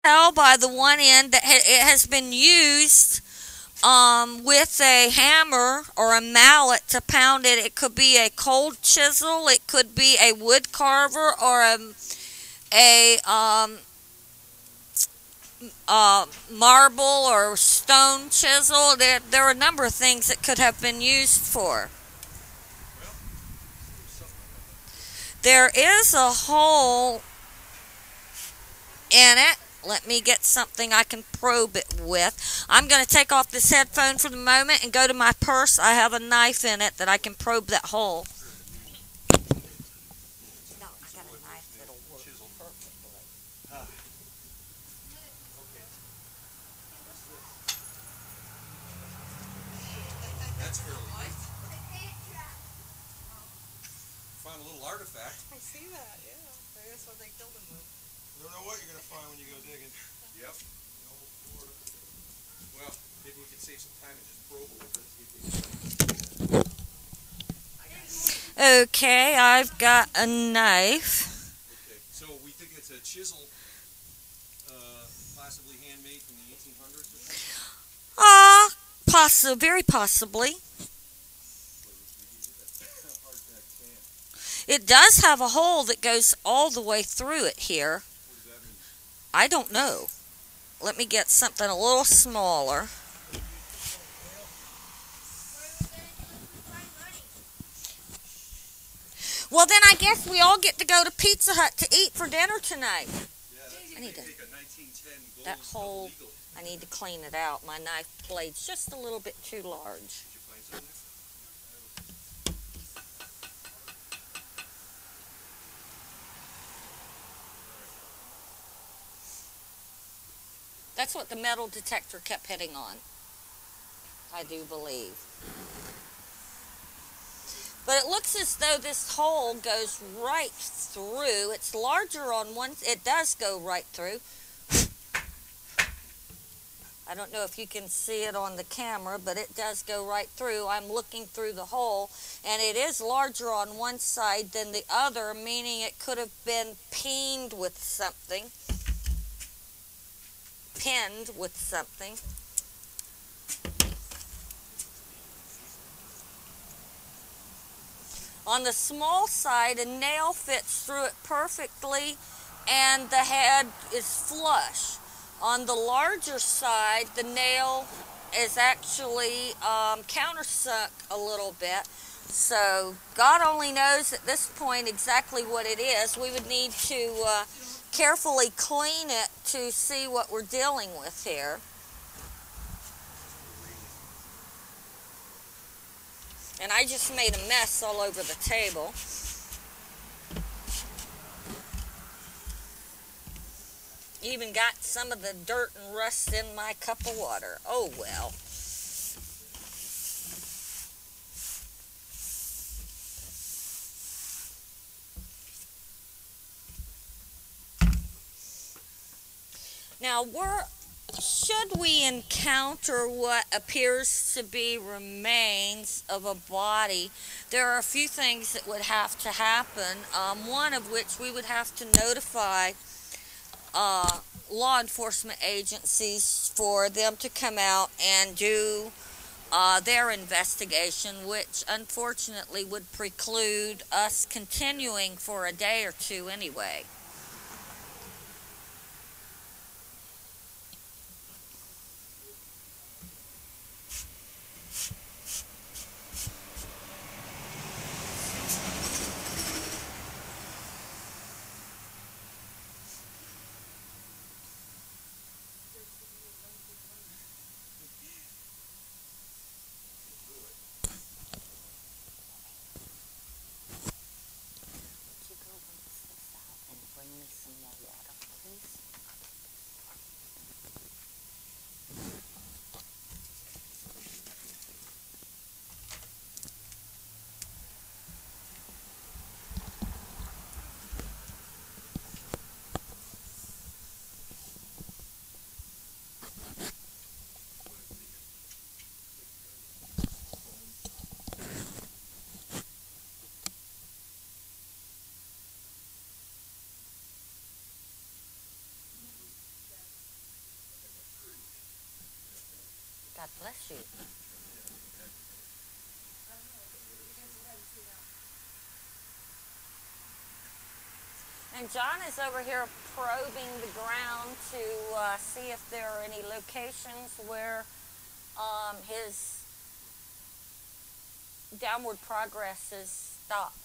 Tell by the one end that it has been used with a hammer or a mallet to pound it. It could be a cold chisel, it could be a wood carver, or a marble or stone chisel. There are a number of things that could have been used for. There is a hole in it. Let me get something I can probe it with. I'm going to take off this headphone for the moment and go to my purse. I have a knife in it that I can probe that hole. No, I got a knife that'll work perfectly. That's fairly light. Found a little artifact. I see that, yeah. Maybe that's what they killed him with. You don't know what you're going to find when you go digging. Yep. Well, maybe we can save some time and just probe a little bit. Okay, I've got a knife. Okay, so we think it's a chisel, possibly handmade from the 1800s or something? Very possibly. It does have a hole that goes all the way through it here. I don't know. Let me get something a little smaller. Well, then I guess we all get to go to Pizza Hut to eat for dinner tonight. I need to, that hole, I need to clean it out. My knife blade's just a little bit too large. That's what the metal detector kept hitting on, I do believe. But it looks as though this hole goes right through. It's larger on one, it does go right through. I don't know if you can see it on the camera, but it does go right through. I'm looking through the hole, and it is larger on one side than the other, meaning it could have been pinned with something. Pinned with something. On the small side, a nail fits through it perfectly, and the head is flush. On the larger side, the nail is actually countersunk a little bit. So God only knows at this point exactly what it is. We would need to carefully clean it to see what we're dealing with here. And I just made a mess all over the table. Even got some of the dirt and rust in my cup of water. Oh well. Now, should we encounter what appears to be remains of a body, there are a few things that would have to happen, one of which we would have to notify law enforcement agencies for them to come out and do their investigation, which unfortunately would preclude us continuing for a day or two anyway. God bless you. And John is over here probing the ground to see if there are any locations where his downward progress is stopped.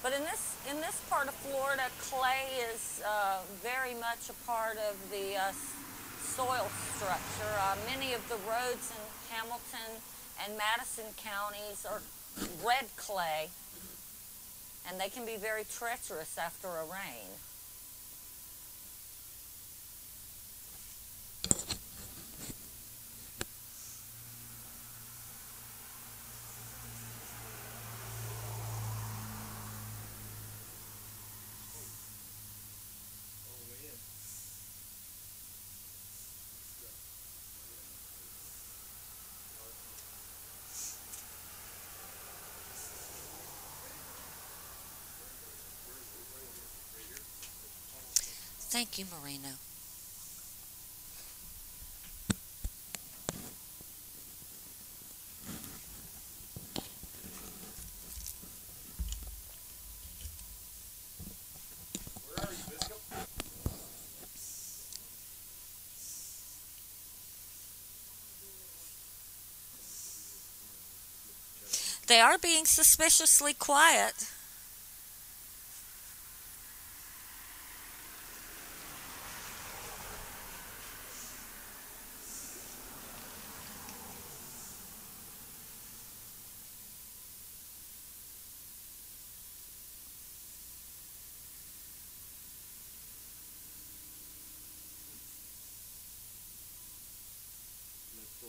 But in this part of Florida, clay is very much a part of the soil structure. Many of the roads in Hamilton and Madison counties are red clay, and they can be very treacherous after a rain. Thank you, Marino. Where are you, Bischop? They are being suspiciously quiet.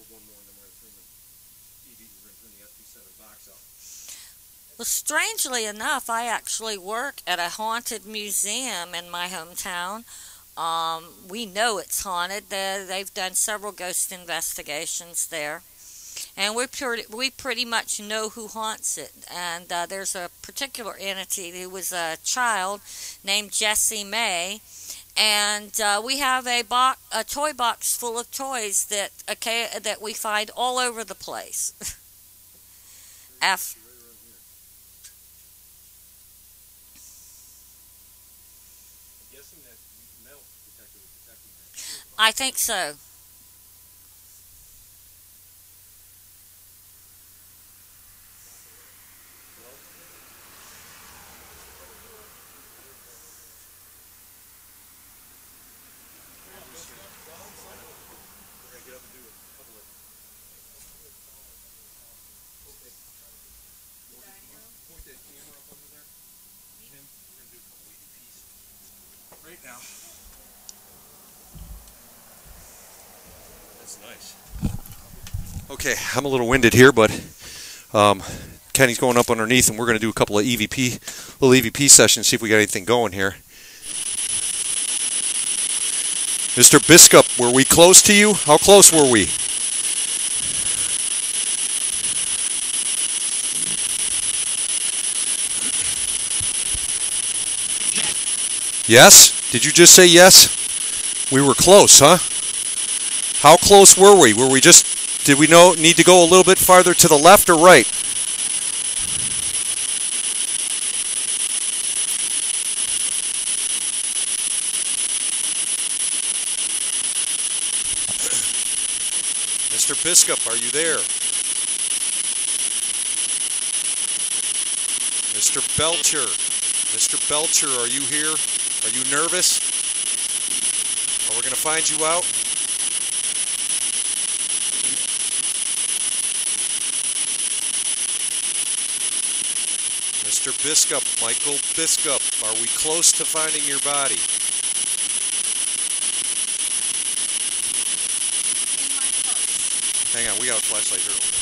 One more, and then we're going to turn the SP7 box out. Well, strangely enough, I actually work at a haunted museum in my hometown. We know it's haunted. They've done several ghost investigations there. And we pretty much know who haunts it. And there's a particular entity who was a child named Jessie May. And we have a toy box full of toys that we find all over the place. I think so. Right now. That's nice. Okay, I'm a little winded here, but Kenny's going up underneath, and we're going to do a couple of little EVP sessions, see if we got anything going here. Mr. Bischop, were we close to you? How close were we? Yes? Did you just say yes? We were close, huh? How close were we? Did we need to go a little bit farther to the left or right? Mr. Bischop, are you there? Mr. Belcher. Mr. Belcher, are you here? Are you nervous? Are we going to find you out? Mr. Bischop, Michael Bischop, are we close to finding your body? Hang on, we got a flashlight here.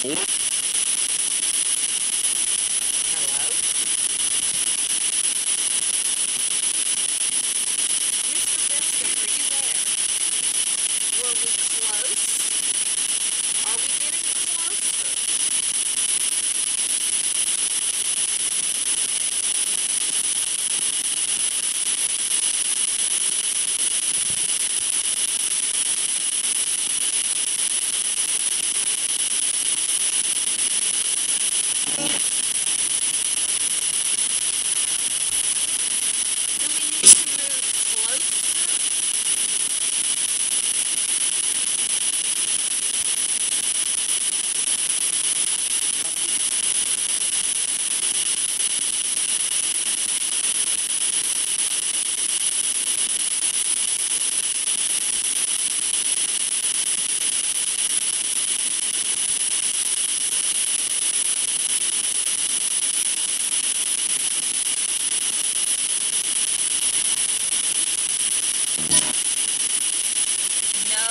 Hello? Mr. Bischop, are you there? Were we close? Are we getting closer? Do we need to move closer? No.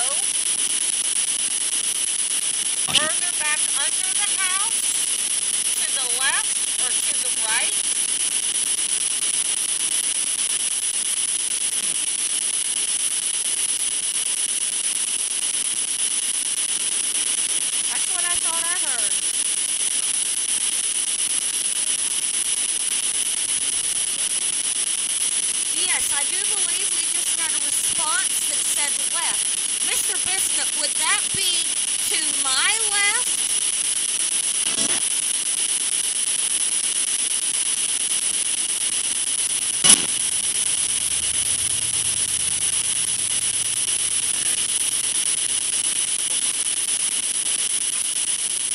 Further back under the house? To the left or to the right? That's what I thought I heard. Yes, I do believe we just got a response that said left. Mr. Bischop, would that be to my left?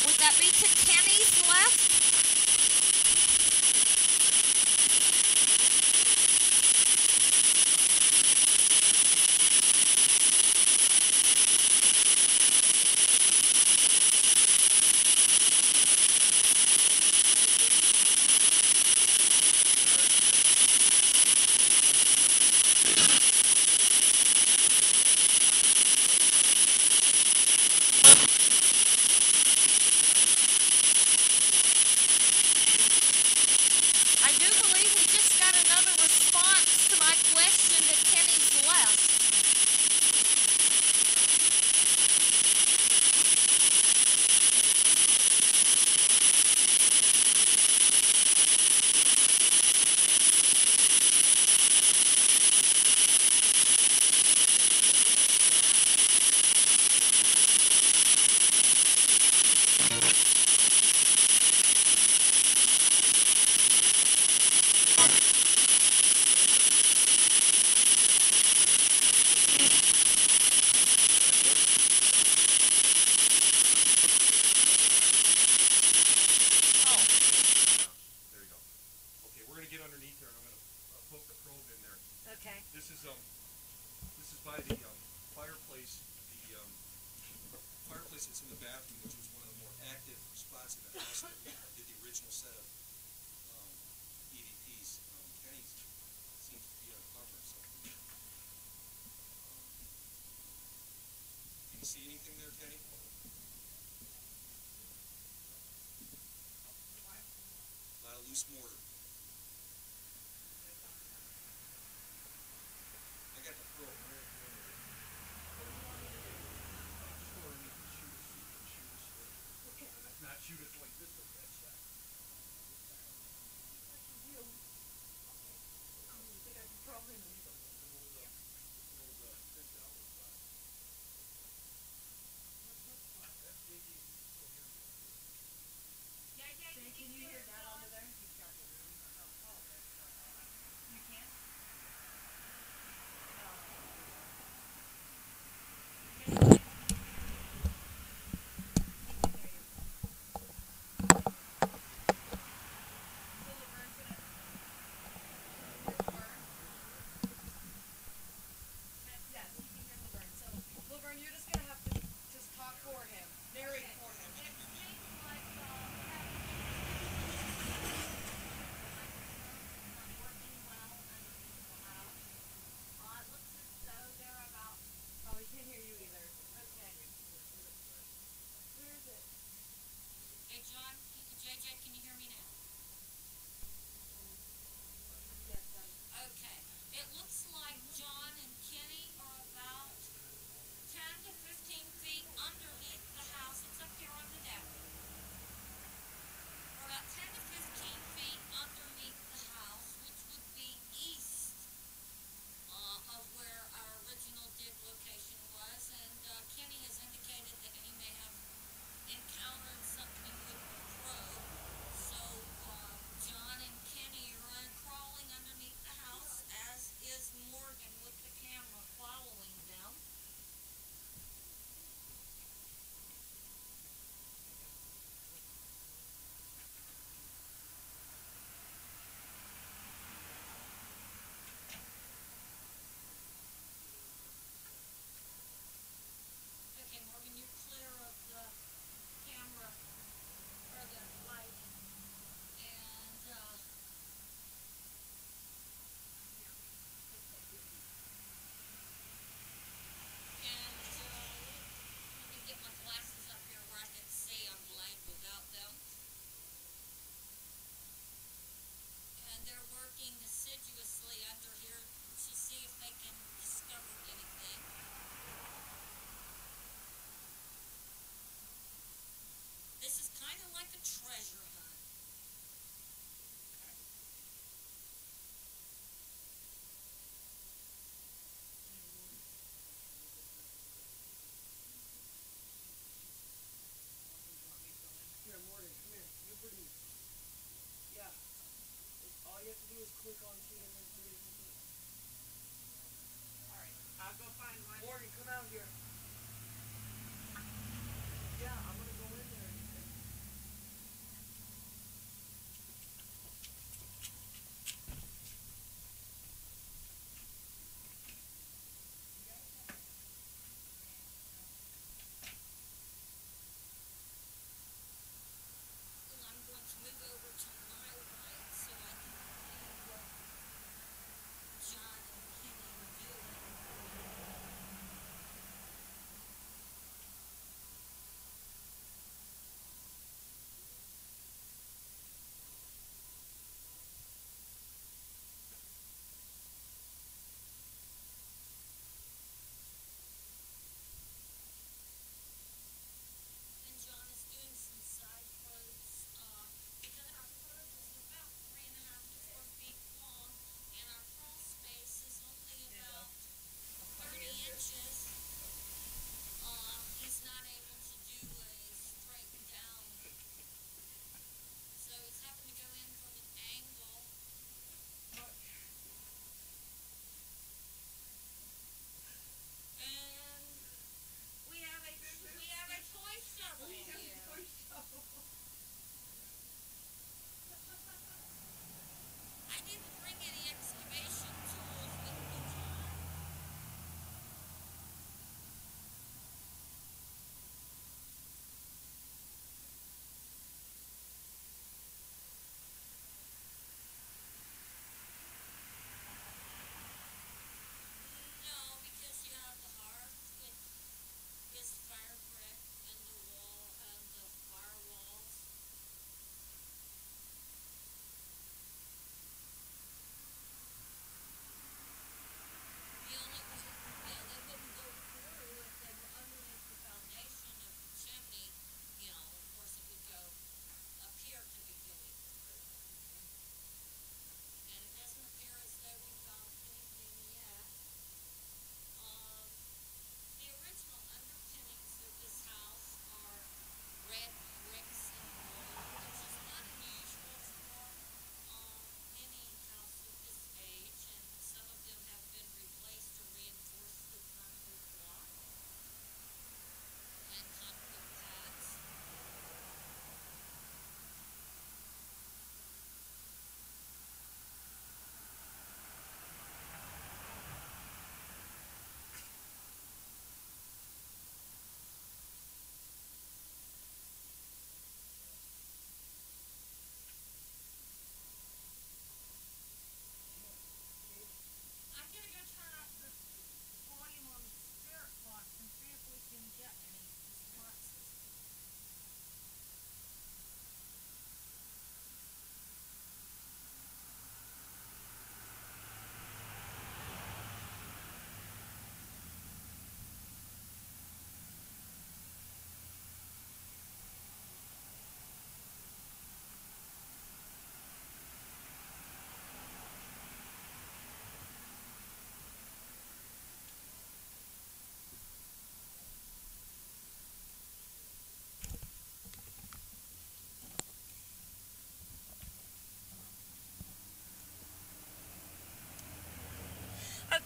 Would that be to Kenny's left? I do believe we just got another response to my question to Kenny's left. Oh, There you go. Okay, we're gonna get underneath there, and I'm gonna poke the probe in there. okay. This is by the fireplace. The fireplace that's in the bathroom, which was one of the more active spots in the house that did the original set of EVPs. Kenny seems to be uncovered something. Can you see anything there, Kenny? A lot of loose mortar. I got the probe. Not shoot it like this, but that's that. Can you hear that over there?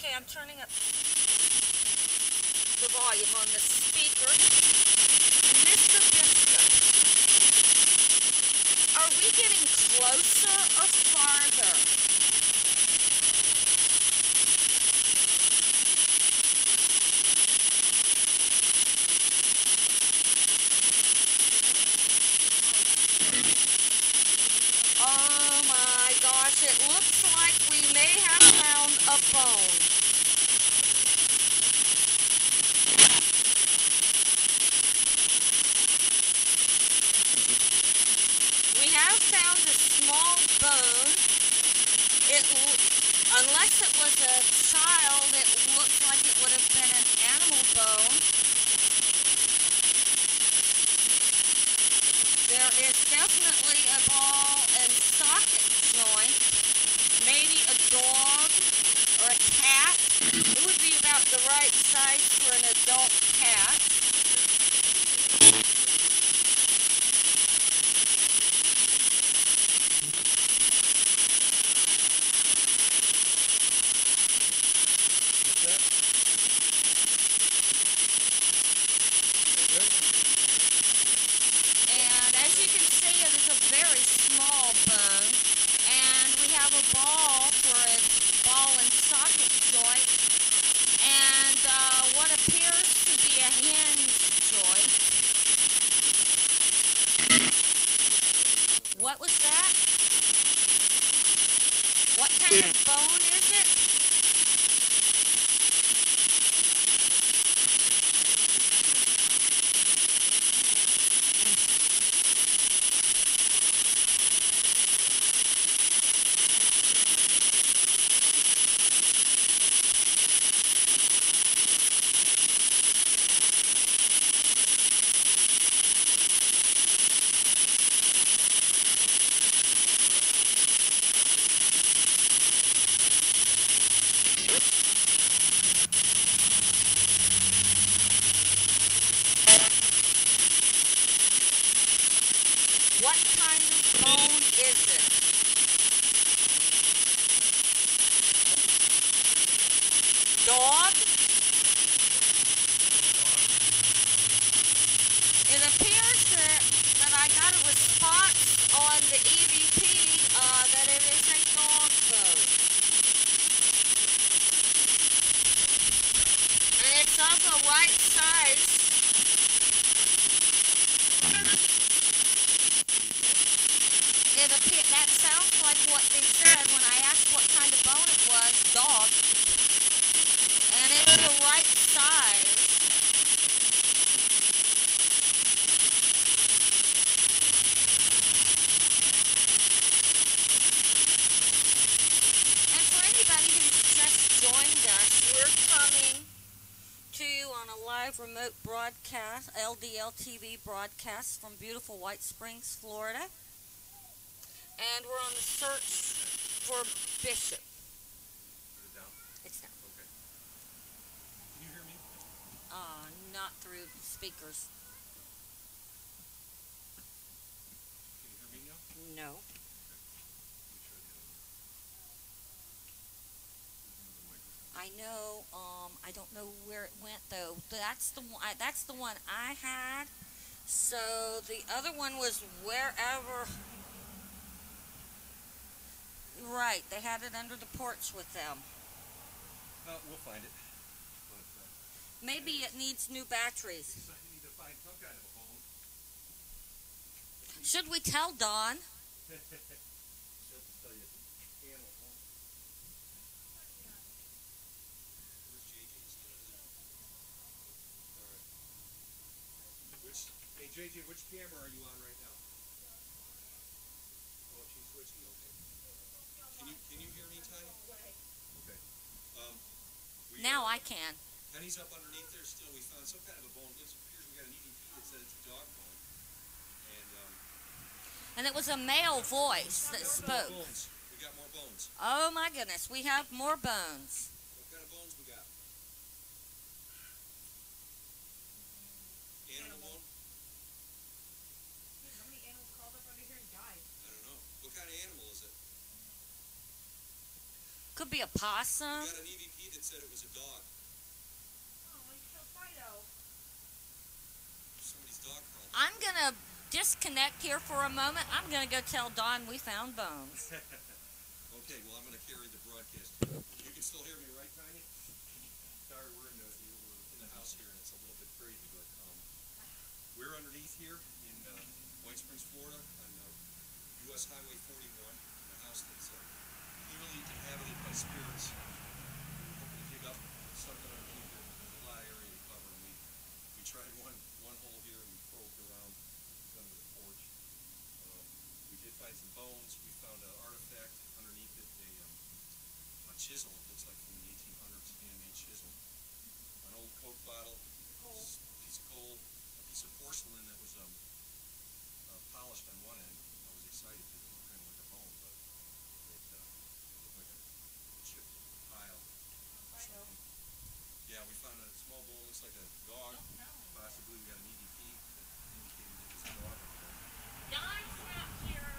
Okay, I'm turning up the volume on the speaker. Mr. Bishop, are we getting closer or farther? Oh my gosh, it looks like we may have found a bone. We have found a small bone. Unless it was a child, it looks like it would have been an animal bone. There is definitely a ball and socket joint. Maybe a dog or a cat. It would be about the right size for an adult cat. And as you can see, it is a very small bone. And we have a ball for a ball and socket joint. And what appears to be a hinge joint. What was that? What kind of bone is it? What kind of bone is it? Dog? It appears that I got a response on the EVP that it is a dog bone. And it's of the right size. That sounds like what they said when I asked what kind of bone it was, dog. And it's the right size. And for anybody who's just joined us, we're coming to you on a live remote broadcast, LDLTV broadcast from beautiful White Springs, Florida. And we're on the search for Bishop. Is it down? It's down. Okay. Can you hear me? Not through speakers. Can you hear me now? No. Okay. Let me try the other one. I know. I don't know where it went though. That's the one. That's the one I had. So the other one was wherever. Right, they had it under the porch with them. We'll find it. But, Maybe it needs new batteries. I need to find some kind of a bone. Should we tell Dawn? She'll just tell you animal bone. Where's JJ's? Alright. Hey JJ, which camera are you on right now? Oh, she's switching? Okay. Can you hear me, Tiny? Okay. Now I can. Penny's up underneath there still. We found some kind of a bone. It appears we got an EVP that said it's a dog bone. And it was a male voice that spoke. More bones. We got more bones. Oh my goodness, we have more bones. What kind of bones we got? Animal bone? How many animals crawled up under here and died? I don't know. What kind of animal is it? Could could be a possum. We got an EVP that said it was a dog. Oh, we killed Fido. Somebody's dog crawled. I'm going to disconnect here for a moment. I'm going to go tell Don we found bones. Okay, well, I'm going to carry the broadcast. You can still hear me, right, Tiny? Sorry, we're in the house here, and it's a little bit crazy, but we're underneath here in White Springs, Florida, on U.S. Highway 41, in a house that's clearly inhabited by spirits. We're hoping to dig up something underneath there. There's a lot of area to cover, and we tried one hole here, and we probed around under the porch. We did find some bones. We found an artifact underneath it, a chisel. It looks like from the 1800s, handmade chisel. An old Coke bottle, a piece of coal, a piece of porcelain that was polished on one end. I was excited because it looked kind of like a bone, but it looked like a chipped pile. Yeah, we found a small bone. Looks like a dog. Possibly we got an EVP that indicated it was a dog. Don's not here.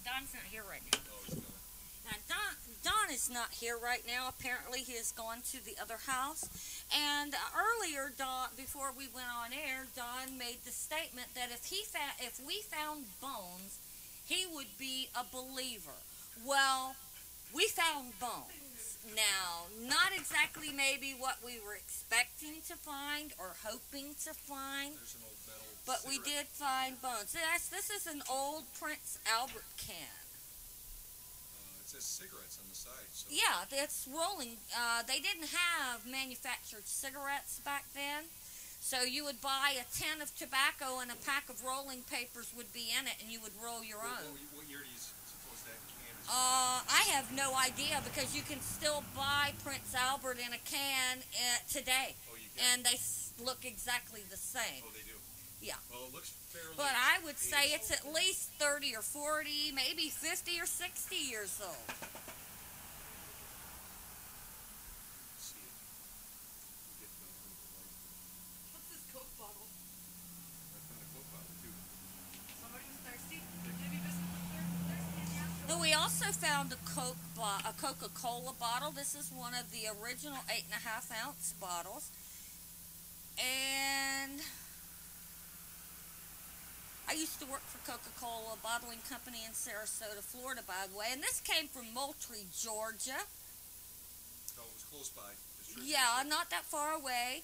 Don's not here right now. Oh, he's gone. Now, Don is not here right now. Apparently, he has gone to the other house. And earlier, Don, before we went on air, Don made the statement that if we found bones, he would be a believer. Well, we found bones. Now, not exactly maybe what we were expecting to find or hoping to find, There's an old metal but we cigarette. did find bones. Yes, this is an old Prince Albert can. It says cigarettes on the side. So Yeah, it's rolling. They didn't have manufactured cigarettes back then. So you would buy a tin of tobacco and a pack of rolling papers would be in it, and you would roll your own. What year do you suppose that can is? I have no idea because you can still buy Prince Albert in a can today, Oh, you can? and they look exactly the same. Oh, they do? Yeah. Well, it looks fairly... But I would say it's at least 30 or 40, maybe 50 or 60 years old. See it. We get the light. What's this Coke bottle? I found a Coke bottle, too. Somebody was thirsty. Maybe this was thirsty. No, we also found a Coca-Cola bottle. This is one of the original 8.5 ounce bottles. And I used to work for Coca-Cola bottling company in Sarasota, Florida, by the way. And this came from Moultrie, Georgia. Oh, it was close by. Yeah, not that far away.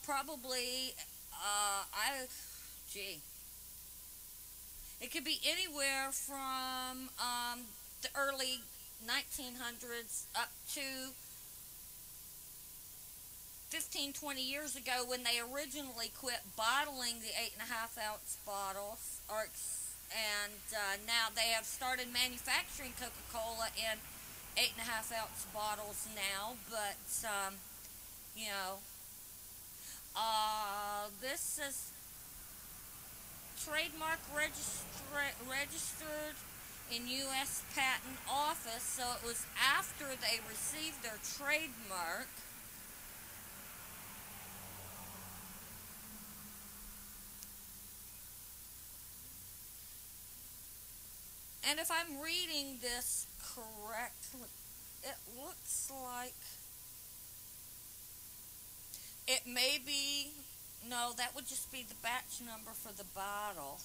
Probably, it could be anywhere from the early 1900s up to 15, 20 years ago when they originally quit bottling the 8.5 ounce bottles, and now they have started manufacturing Coca-Cola in 8.5 ounce bottles now, but you know, this is trademark registered in U.S. Patent Office, so it was after they received their trademark. And if I'm reading this correctly, it looks like it may be, no, that would just be the batch number for the bottle.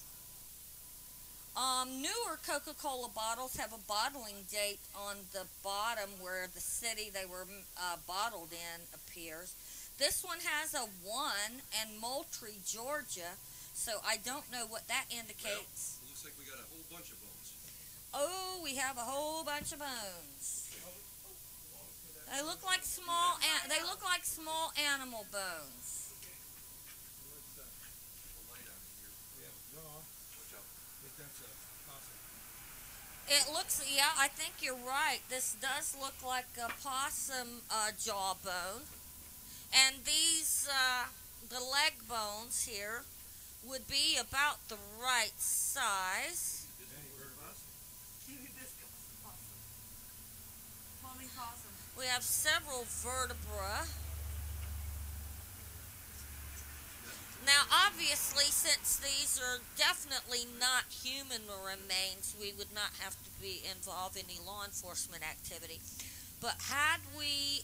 Newer Coca-Cola bottles have a bottling date on the bottom where the city they were bottled in appears. This one has a 1 and Moultrie, Georgia, so I don't know what that indicates. Well, it looks like we got a whole bunch of bones. Oh, we have a whole bunch of bones. They look like small. They look like small animal bones. It looks. Yeah, I think you're right. This does look like a possum jawbone, and these the leg bones here would be about the right size. We have several vertebrae. Now, obviously, since these are definitely not human remains, we would not have to be involved in any law enforcement activity. But had we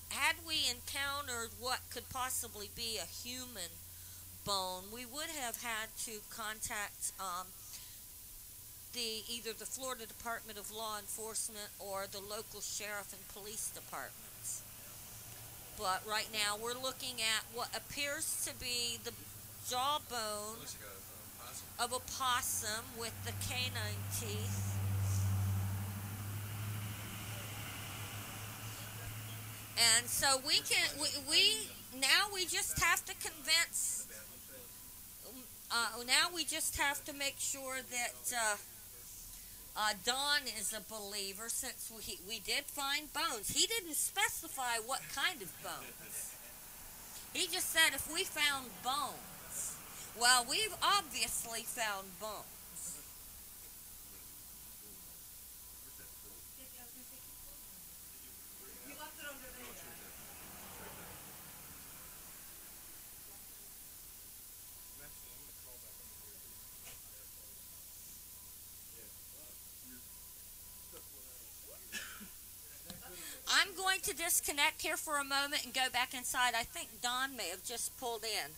had we encountered what could possibly be a human bone, we would have had to contact either the Florida Department of Law Enforcement or the local sheriff and police departments. But right now we're looking at what appears to be the jawbone Looks like a possum. of a possum with the canine teeth. And so we just have to convince, now we just have to make sure that Don is a believer, since we did find bones. He didn't specify what kind of bones. He just said if we found bones. Well, we've obviously found bones. You left it under there. I'm going to disconnect here for a moment and go back inside. I think Don may have just pulled in.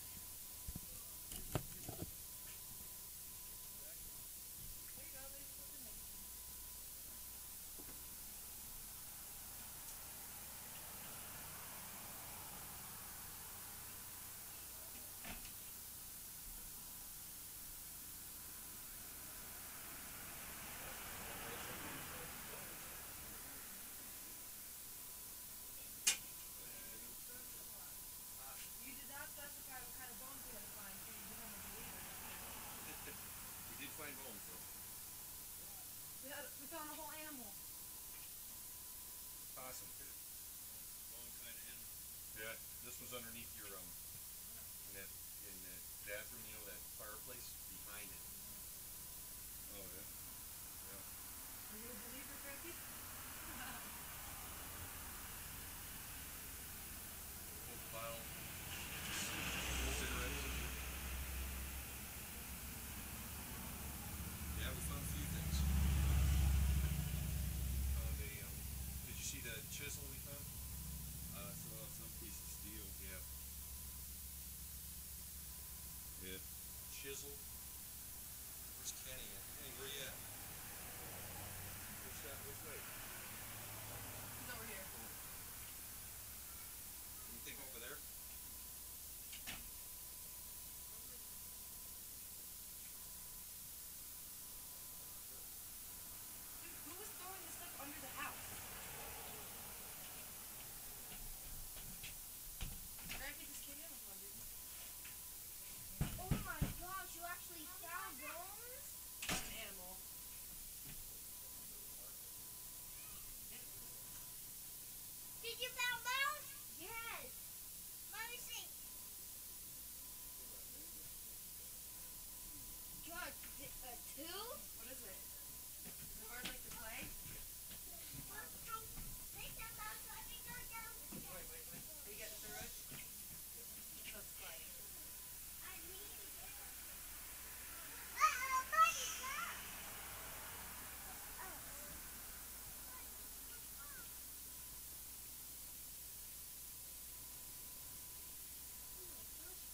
You did not specify what kind of bones you had to find, so you become a believer. We did find bones, though. We found a whole animal. Possum. Wrong kind of animal. Yeah, this was underneath your in that bathroom, you know, that fireplace behind it. Oh yeah. Yeah. Are you a believer, Frankie? Old bottle. Cigarettes. Yeah, we found a few things. Found a did you see the chisel we found? I saw some piece of steel. Yeah. Yeah. Chisel. Where's Kenny at? Kenny, where you at? Which way? He's over here. Anything over there? Dude, who was throwing this stuff under the house? Frankie just came in with one, dude. Oh my gosh, you actually found bones? An animal. Did you found bones? Yes. Let me see. George, is it a tooth? What is it? Does the bird like to play? Are you getting through it? That's clay.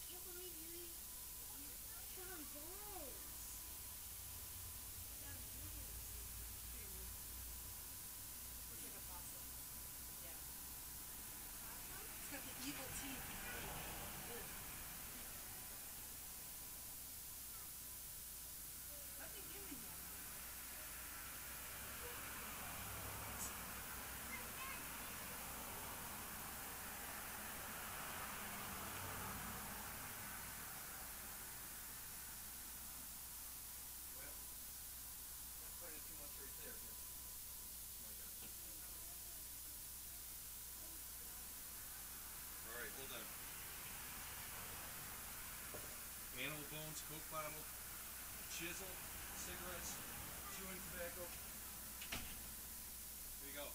Can't believe you found bones. Looks like a possum. Yeah. It's got the evil teeth. Nothing human yet. Not finding too much right there. Alright, hold on. Animal bones, Coke bottle, chisel, cigarettes, chewing tobacco. There you go.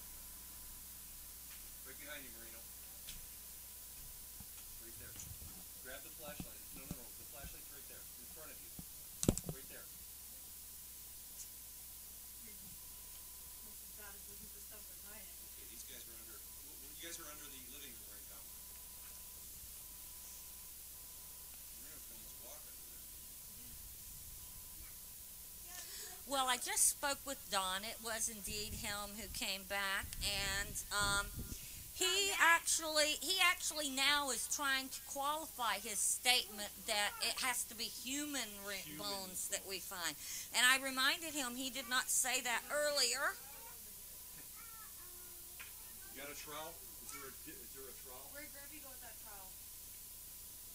Right behind you, Marino. Right there. Well, I just spoke with Don. It was indeed him who came back, and he actually now is trying to qualify his statement that it has to be human bones that we find. And I reminded him he did not say that earlier. You got a trowel? Is there a trowel? Where'd Grumpy go with that trowel?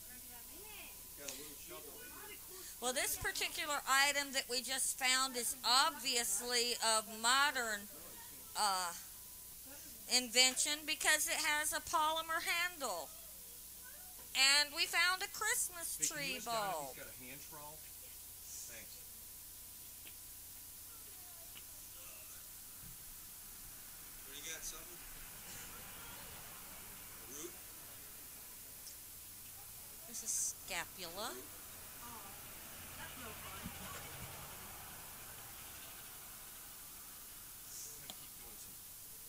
Grumpy got me. Got a little shovel right here. Well, this particular item that we just found is obviously of modern invention because it has a polymer handle. And we found a Christmas Hey, can tree you ask Don if bowl. he's got a hand trowel? Thanks. What do you got, something? A root? There's a scapula. That's no fun. I'm gonna keep doing some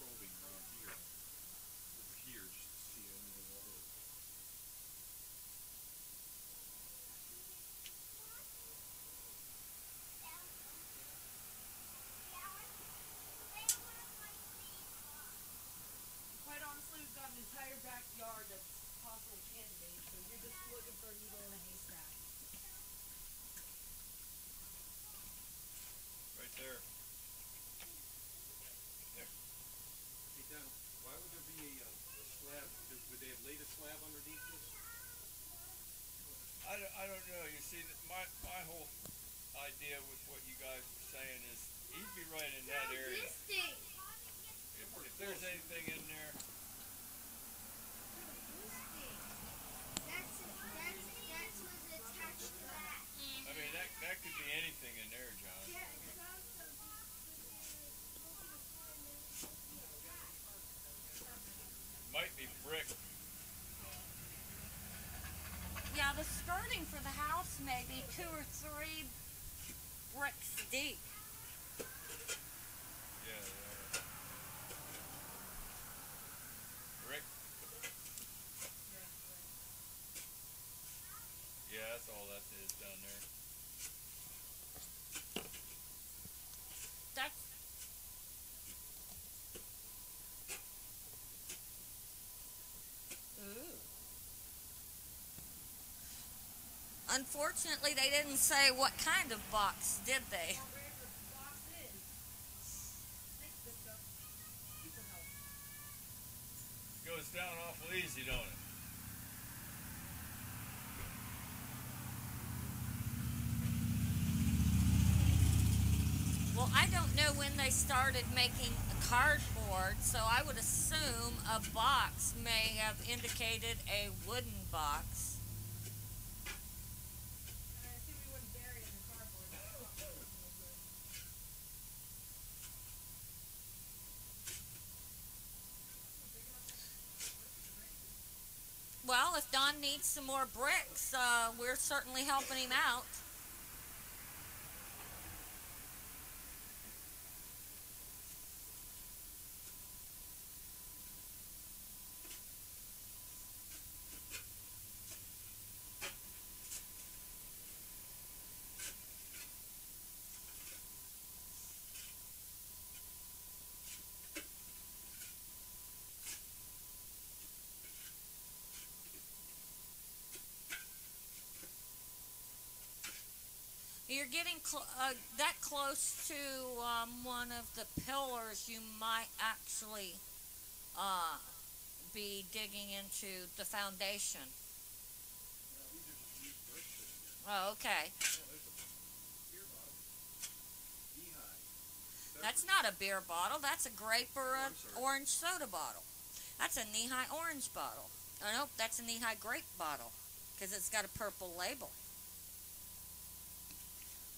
probing around here. Over here, just to see anything over. Quite honestly, we've got an entire backyard that's possible candidates, so you're just looking for a needle in a haystack. Right there. There. Hey, Don, why would there be a slab? Would they have laid a slab underneath this? I don't know. You see, my whole idea with what you guys were saying is he'd be right in that area. This thing. If there's anything in there, This thing. That's what's attached to that. I mean, that could be anything in there, John. Yeah, it sounds so Might be brick. Yeah, the skirting for the house may be 2 or 3 bricks deep. Yeah. Brick. Yeah, that's all that is down there. That's ooh. Unfortunately, they didn't say what kind of box, did they? Where the box is. Thanks, Bisco. Super help. Goes down awful easy, don't it? Well, I don't know when they started making cardboard, so I would assume a box may have indicated a wooden box. And I assume we wouldn't bury it in cardboard. That's not what it was. Well, if Don needs some more bricks, we're certainly helping him out. You're getting that close to one of the pillars. You might actually be digging into the foundation. No, these are just used bricks sitting here. Oh, okay. Oh, there's a beer bottle. Knee-high. That's not a beer bottle. That's a grape or Oh, a I'm sorry. orange soda bottle. That's a knee-high orange bottle. Oh, nope, that's a knee-high grape bottle because it's got a purple label.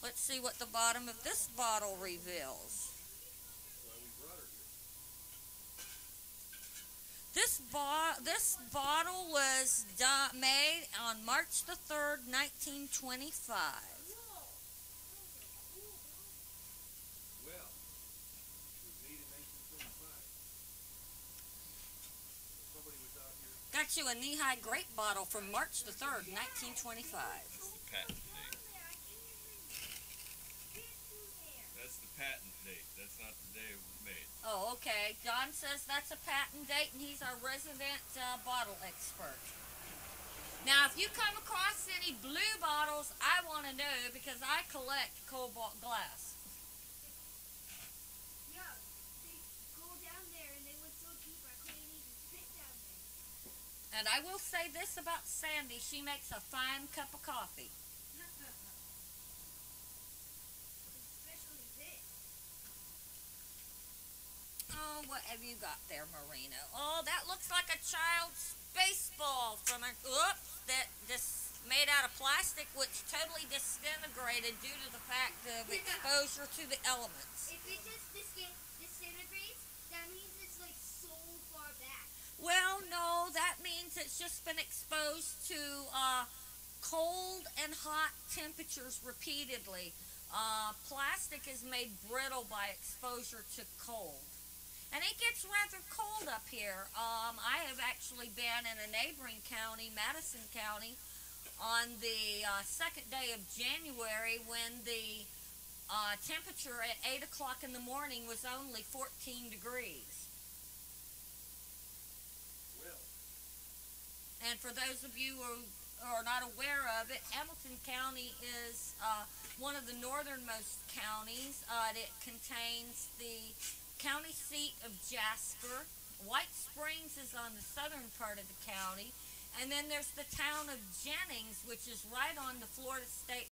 Let's see what the bottom of this bottle reveals. That's why we brought her here. This bottle was made on March the 3rd, 1925. Well, it was made in 1925. Somebody was out here. Got you a knee-high grape bottle from March the 3rd, 1925. Patent thing. That's patent date. That's not the day it was made. Oh, okay. John says that's a patent date, and he's our resident bottle expert. Now, if you come across any blue bottles, I want to know because I collect cobalt glass. Yeah, they go down there and they went so deep I couldn't even fit down there. And I will say this about Sandy, she makes a fine cup of coffee. Especially this. Oh, what have you got there, Marino? Oh, that looks like a child's baseball from an, oops, that just made out of plastic, which totally disintegrated due to the fact of exposure to the elements. If it just disintegrates, that means it's like so far back. Well, no, that means it's just been exposed to cold and hot temperatures repeatedly. Plastic is made brittle by exposure to cold. And it gets rather cold up here. I have actually been in a neighboring county, Madison County, on the second day of January when the temperature at 8 o'clock in the morning was only 14 degrees. Well, And for those of you who are not aware of it, Hamilton County is one of the northernmost counties. It contains the county seat of Jasper. White Springs is on the southern part of the county. And then there's the town of Jennings, which is right on the Florida State